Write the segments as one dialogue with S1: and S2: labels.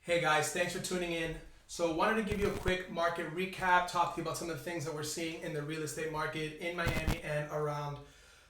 S1: Hey guys, thanks for tuning in. So wanted to give you a quick market recap, talk to you about some of the things that we're seeing in the real estate market in Miami and around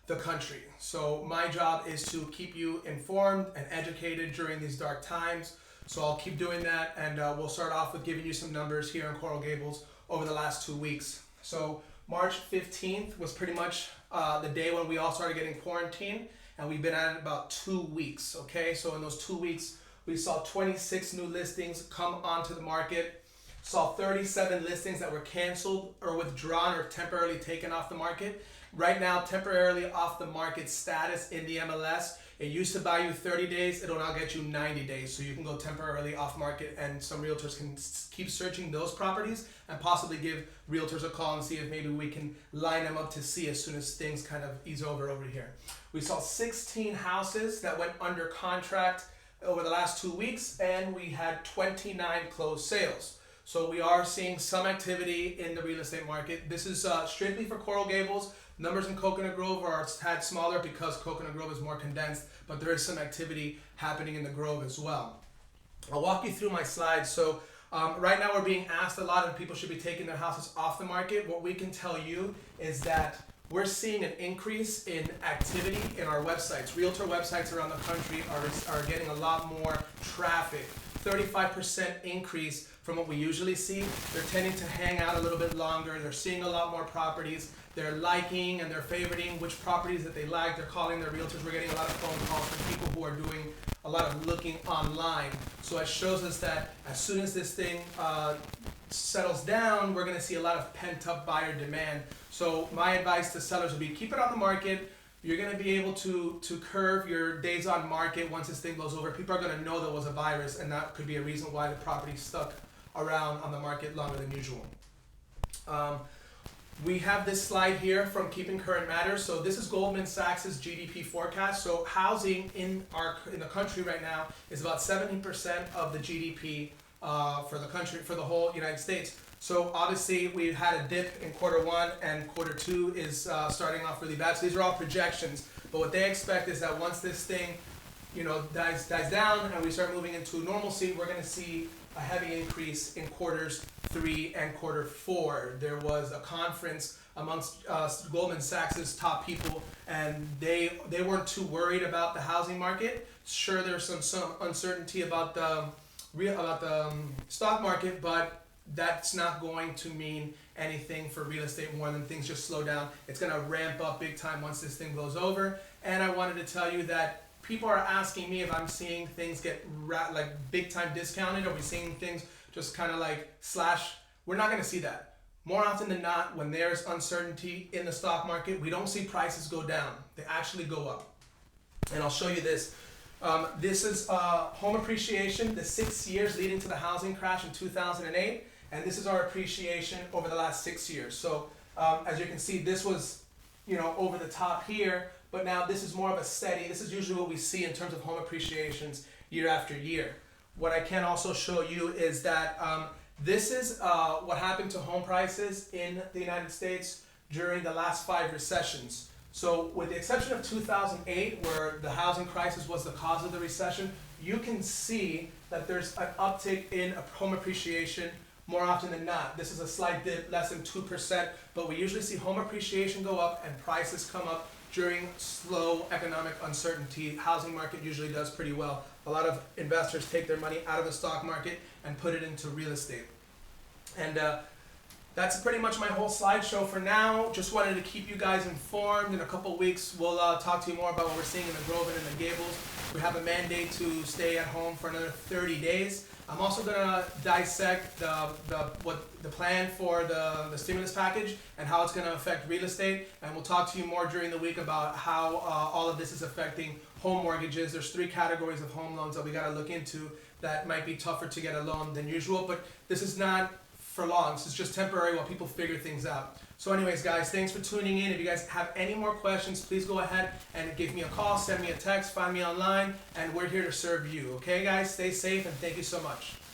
S1: the country. So my job is to keep you informed and educated during these dark times. So I'll keep doing that, and we'll start off with giving you some numbers here in Coral Gables over the last 2 weeks. So March 15th was pretty much the day when we all started getting quarantined, and we've been at it about 2 weeks. Okay, so in those 2 weeks, we saw 26 new listings come onto the market, saw 37 listings that were canceled or withdrawn or temporarily taken off the market. Right now, temporarily off the market status in the MLS, it used to buy you 30 days, it'll now get you 90 days. So you can go temporarily off market, and some realtors can keep searching those properties and possibly give realtors a call and see if maybe we can line them up to see as soon as things kind of ease over here. We saw 16 houses that went under contract over the last 2 weeks, and we had 29 closed sales. So we are seeing some activity in the real estate market. This is strictly for Coral Gables. Numbers in Coconut Grove are a tad smaller because Coconut Grove is more condensed, but there is some activity happening in the Grove as well. I'll walk you through my slides. So right now we're being asked a lot of people should be taking their houses off the market. What we can tell you is that we're seeing an increase in activity in our websites. Realtor websites around the country are getting a lot more traffic. 35% increase from what we usually see. They're tending to hang out a little bit longer. They're seeing a lot more properties. They're liking and they're favoriting which properties that they like. They're calling their realtors. We're getting a lot of phone calls from people who are doing a lot of looking online. So it shows us that as soon as this thing settles down, we're going to see a lot of pent-up buyer demand. So my advice to sellers would be keep it on the market. You're going to be able to curve your days on market once this thing blows over. People are going to know there was a virus, and that could be a reason why the property stuck around on the market longer than usual. We have this slide here from Keeping Current Matters. So this is Goldman Sachs' GDP forecast. So housing in the country right now is about 70% of the GDP for the country, for the whole United States. So obviously we had a dip in Q1, and Q2 is starting off really bad. So these are all projections, but what they expect is that once this thing, dies down and we start moving into normalcy, we're going to see a heavy increase in Q3 and Q4. There was a conference amongst Goldman Sachs' top people, and they weren't too worried about the housing market. Sure, there's some uncertainty about the stock market, but that's not going to mean anything for real estate more than things just slow down. It's going to ramp up big time once this thing blows over. And I wanted to tell you that people are asking me if I'm seeing things get big time discounted. Are we seeing things just kind of slash? We're not going to see that. More often than not, when there's uncertainty in the stock market, we don't see prices go down. They actually go up. And I'll show you this. This is home appreciation, the 6 years leading to the housing crash in 2008. And this is our appreciation over the last 6 years. So as you can see, this was, over the top here, but now this is more of a steady. This is usually what we see in terms of home appreciations year after year. What I can also show you is that this is what happened to home prices in the United States during the last 5 recessions. So with the exception of 2008, where the housing crisis was the cause of the recession, you can see that there's an uptick in home appreciation more often than not. This is a slight dip, less than 2%, but we usually see home appreciation go up and prices come up during slow economic uncertainty. Housing market usually does pretty well. A lot of investors take their money out of the stock market and put it into real estate. And that's pretty much my whole slideshow for now. Just wanted to keep you guys informed. In a couple of weeks, we'll talk to you more about what we're seeing in the Grove and in the Gables. We have a mandate to stay at home for another 30 days. I'm also going to dissect the plan for the stimulus package and how it's going to affect real estate. And we'll talk to you more during the week about how all of this is affecting home mortgages. There's 3 categories of home loans that we got to look into that might be tougher to get a loan than usual. But this is not for long. This is just temporary while people figure things out. So anyways, guys, thanks for tuning in. If you guys have any more questions, please go ahead and give me a call, send me a text, find me online, and we're here to serve you. Okay, guys? Stay safe, and thank you so much.